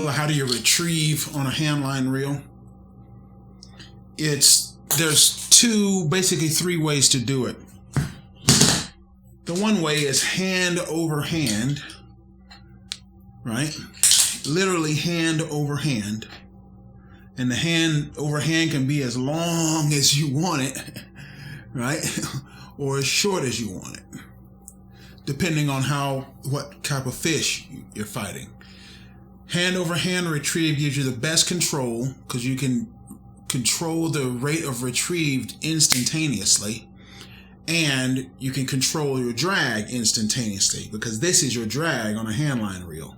How do you retrieve on a handline reel? There's basically three ways to do it. The one way is hand over hand, right? Literally hand over hand. And the hand over hand can be as long as you want it, right? Or as short as you want it, depending on what type of fish you're fighting. Hand over hand retrieve gives you the best control because you can control the rate of retrieve instantaneously, and you can control your drag instantaneously because this is your drag on a handline reel.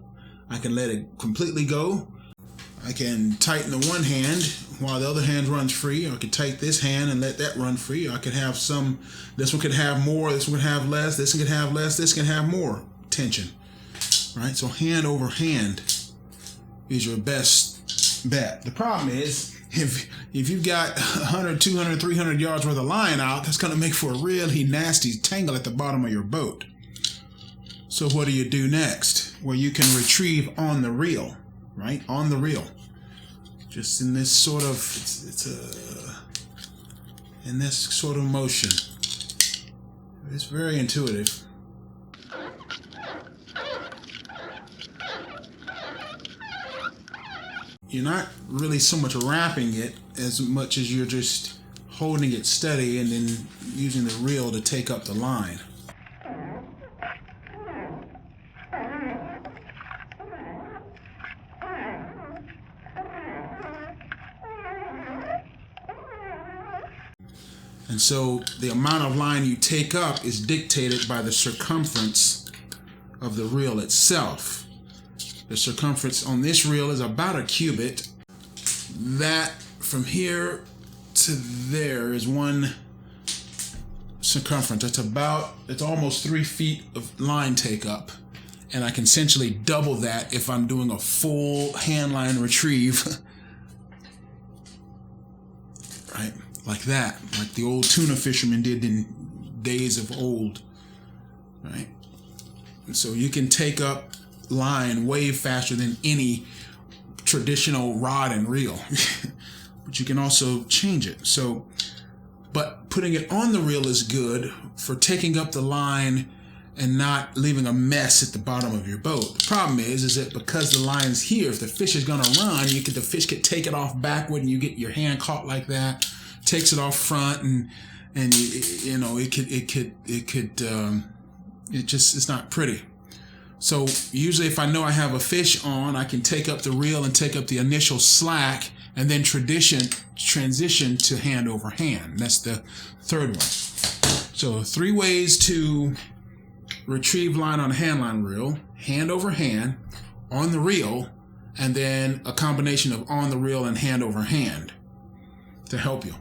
I can let it completely go. I can tighten the one hand while the other hand runs free. I could tighten this hand and let that run free. I could have this one could have more, this one could have less, this one could have less, this can have more tension, right? So hand over hand is your best bet. The problem is, if you've got 100, 200, 300 yards worth of line out, that's going to make for a really nasty tangle at the bottom of your boat. So what do you do next? Well, you can retrieve on the reel, right? On the reel. Just in this sort of, in this sort of motion. It's very intuitive. You're not really so much wrapping it as much as you're just holding it steady and then using the reel to take up the line. And so the amount of line you take up is dictated by the circumference of the reel itself. The circumference on this reel is about a cubit. That from here to there is one circumference. It's almost 3 feet of line take up. And I can essentially double that if I'm doing a full handline retrieve. Right? Like that. Like the old tuna fishermen did in days of old. Right? And so you can take up line way faster than any traditional rod and reel. But you can also change it. But putting it on the reel is good for taking up the line and not leaving a mess at the bottom of your boat. The problem is that because the line's here, if the fish is gonna run, the fish could take it off backward and you get your hand caught like that, takes it off front, and it's not pretty. So usually if I know I have a fish on, I can take up the reel and take up the initial slack and then transition to hand over hand. That's the third one. So 3 ways to retrieve line on a handline reel: hand over hand, on the reel, and then a combination of on the reel and hand over hand to help you.